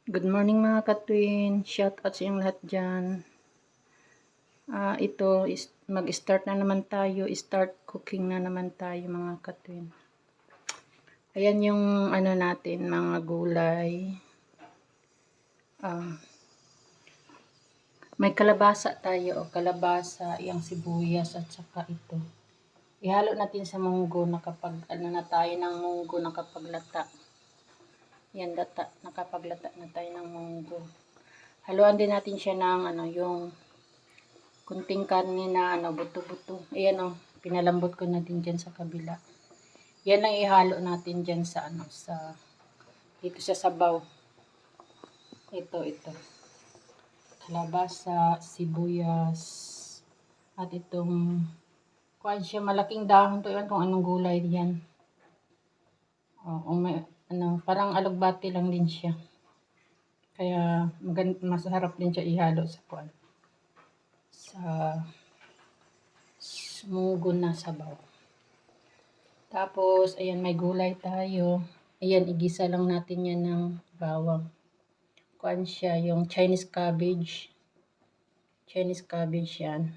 Good morning mga katwin. Shout out sa inyong lahat dyan. Ito, mag-start na naman tayo. Start cooking na naman tayo mga katwin. Ayan yung ano natin, mga gulay. May kalabasa tayo. Kalabasa, yung sibuyas at saka ito. Ihalo natin sa munggo na kapag ano na tayo ng munggo na kapag lata. Yan, nakapaglata na tayo ng munggo. Haluan din natin siya ng yung kunting karne na buto-buto. Ayan pinalambot ko na din dyan sa kabila. Yan lang ihalo natin dyan sa dito sa sabaw. Ito. Kalabasa, sibuyas, at itong kuwan siya, malaking dahon to. Yan kung anong gulay diyan. Parang alugbati lang din siya. Kaya masarap din siya ihalo sa kuwan. Sa munggo na sabaw. Tapos, ayan, may gulay tayo. Ayan, igisa lang natin yan ng bawang. Kuan siya, yung Chinese cabbage. Chinese cabbage yan.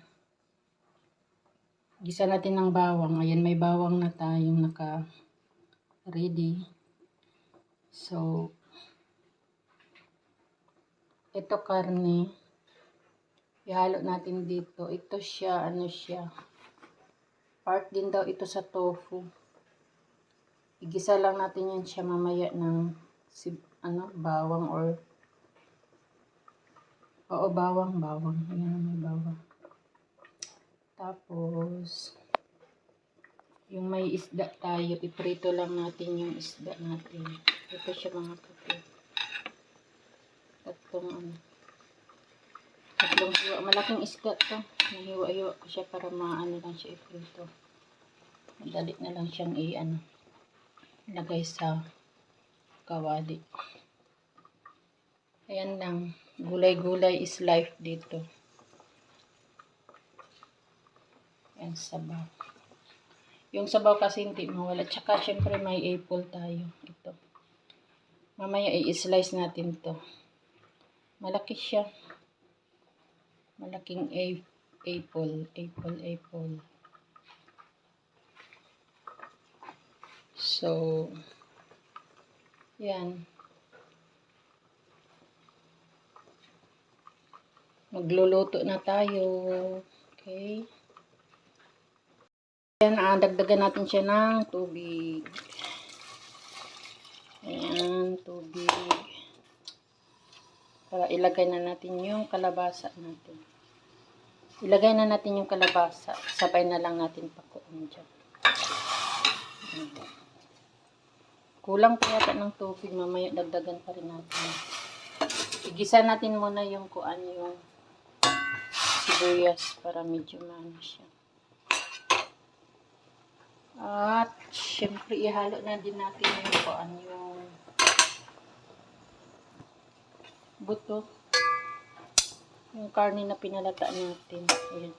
Gisa natin ng bawang. Ayan, may bawang na tayong naka-ready. So, ito karne. Ihalo natin dito. Ito siya, part din daw ito sa tofu. Igisa lang natin yan siya mamaya ng bawang or bawang. Ayan, may bawang. Tapos, yung may isda tayo, iprito lang natin yung isda natin. Ito siya mga kapit. Tatlong hiwa. Malaking isda to. Nahiwa-hiwa ko siya para lang siya iprito. Madali na lang siyang ilagay sa kawali. Ayan lang. Gulay-gulay is life dito. Ayan, sabaw. Yung sabaw kasi hindi mawala. Tsaka syempre may apple tayo. Ito. Mamaya i-slice natin to. Malaki siya. Malaking apple. So, yan. Magluluto na tayo. Okay. Yan, dagdagan natin siya ng tubig. Ayan, tubig. Para ilagay na natin yung kalabasa natin. Ilagay na natin yung kalabasa. Sabay na lang natin pakuin dyan. Kulang pa yata ng tubig. Mamaya dagdagan pa rin natin. Igisa natin muna yung yung sibuyas para medyo maano siya. At syempre ihalo na din natin yung buto. Yung karne na pinalata natin. Ayan.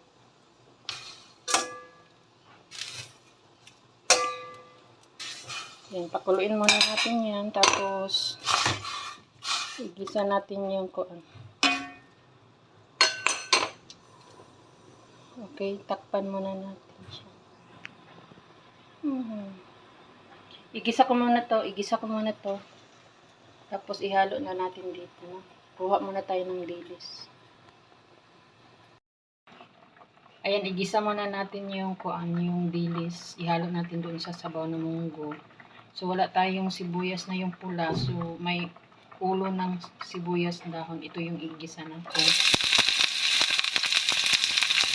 Yan, pakuluin muna natin yan. Tapos, igisa natin yung Okay, takpan muna natin siya. Igisa ko muna to. Tapos, ihalo na natin dito. Kuha muna tayo ng dilis. Ayan, igisa muna natin yung dilis. Ihalo natin doon sa sabaw ng munggo. So, wala tayong sibuyas na yung pula. So, may ulo ng sibuyas na dahon. Ito yung igisa natin.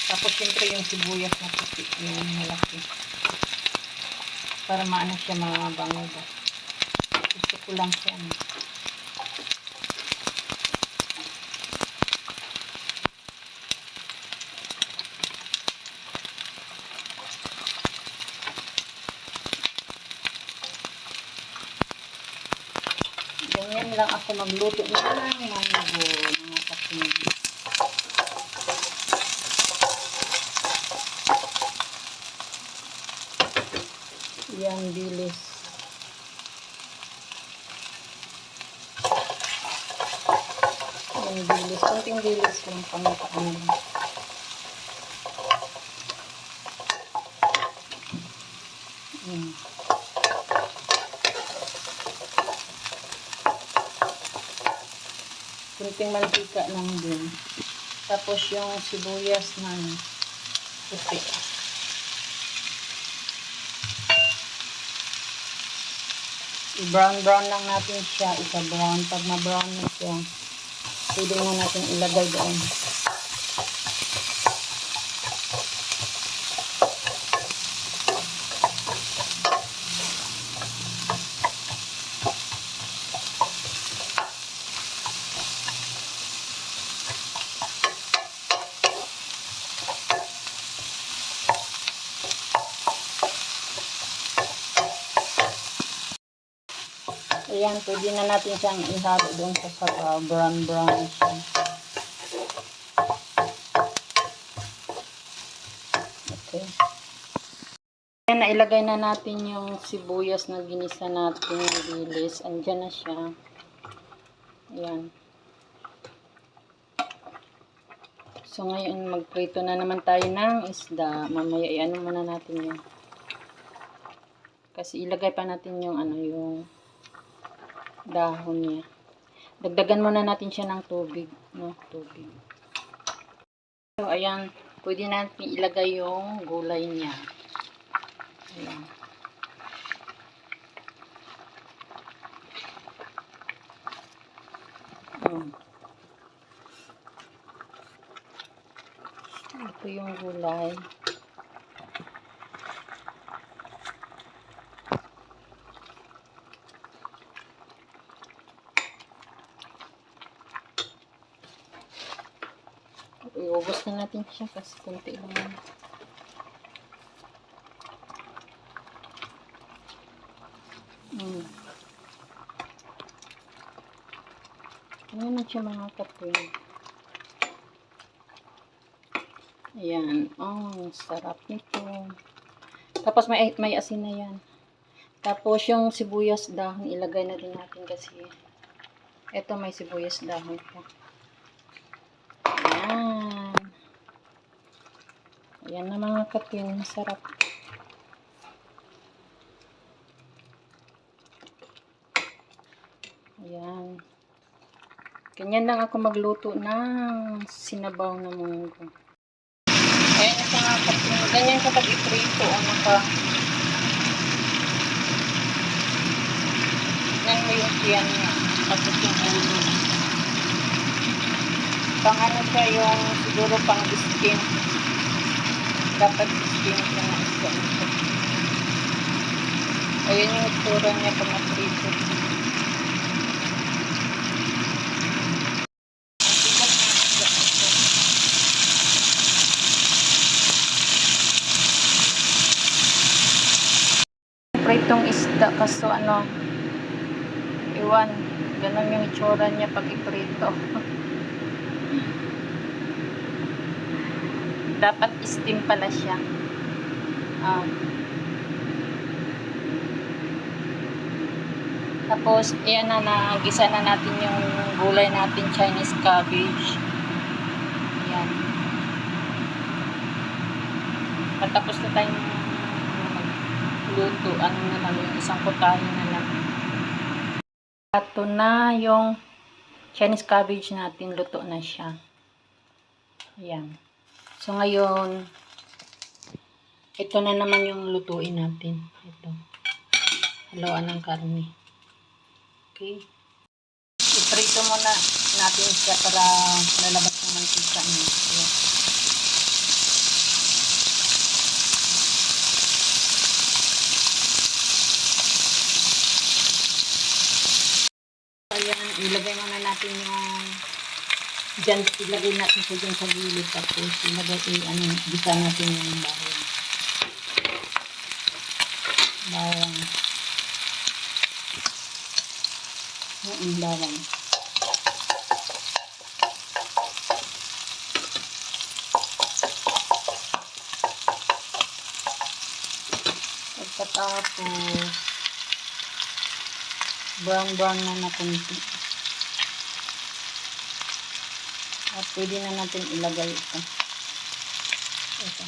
Tapos, syempre yung sibuyas na puti. Yung malaki. Para maano siya, mabango ba. Gusto ko lang siya. Ganyan lang ako magluto ng munggo, mga kapatid. Yan, dilis. natin dilis. Konting dilis lang, pangkaano lang. Kunting mantika lang din. Tapos yung sibuyas na puti. I-brown lang natin siya. Ika-brown. Pag ma-brown na siya, pwede na natin ilagay doon. Ayan, pwede na natin siyang ihalo doon sa sabaw. Brown siya. Okay. Ayan, nailagay na natin yung sibuyas na ginisa natin yung dilis. Andyan na siya. Ayan. So, ngayon, magprito na naman tayo ng isda. Mamaya, i-ano muna natin yun. Kasi ilagay pa natin yung yung dahon niya. Dagdagan muna natin siya ng tubig, no? Tubig. So, ayan, pwede natin ilagay yung gulay niya. Ayan. Ito yung gulay. Iubos na natin siya kasi kunti lang. Ano na siya mga kapatid. Ayan. Oh, sarap nito. Tapos may asin na yan. Tapos yung sibuyas dahon, ilagay na din natin kasi ito may sibuyas dahon po. Ayan. Ayan na mga kapatid. Masarap. Ayan. Ganyan lang ako magluto ng sinabaw na munggo. Ayan yung mga kapatid. Ganyan kapag iprito o yan mo yung tiyan niya. Tapos yung ulo. Pang siya yung siguro pang skin. Dapat skin siya na isda. Ayan yung itsura niya pag naprito. Pritong isda kaso iwan, ganun yung itsura niya pag iprito. Dapat steam pala siya. Tapos yan na, nagisa na natin yung gulay natin, Chinese cabbage. Yan. Patapos na tayong luto, na lang, yung isang kutahin na lang. Ito na yung Chinese cabbage natin, luto na siya. Ayan. So ngayon, ito na naman yung lutuin natin. Ito. Haluan ng karne. Okay. Iprito muna natin siya para lalabas yung mantika niya. Ayan. Ayan, ilagay muna natin yung dyan, ilagay natin siya dyan sa gilid. Tapos ilagay, gisa natin yung bawang. Bawang. Pagkatapos brown na kunti. At pwede na natin ilagay ito. Ito.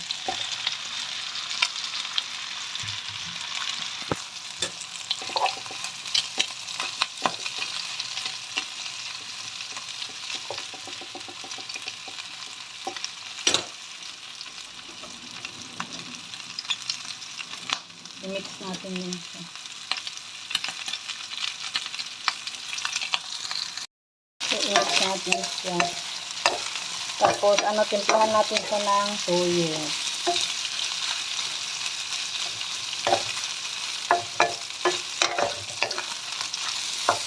I-mix natin yun siya. I-mix natin siya. Tapos, timplahan natin siya ng toyo.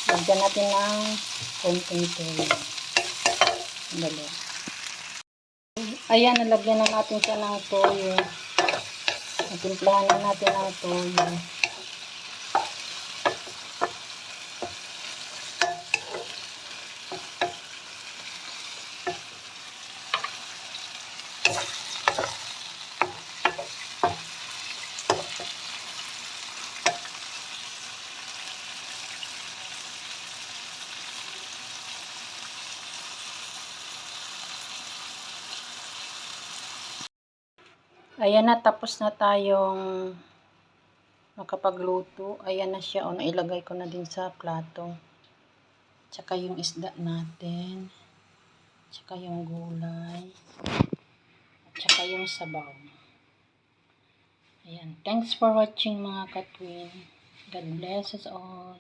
Lagyan natin ng konting toyo. Dali. Ayan, nalagyan na natin siya ng toyo. Timplahan na natin ng toyo. Ayan na, tapos na tayong makapagluto. Ayan na siya. O, nailagay ko na din sa plato. Tsaka yung isda natin. Tsaka yung gulay. Tsaka yung sabaw. Ayan. Thanks for watching mga katwin. God bless us all.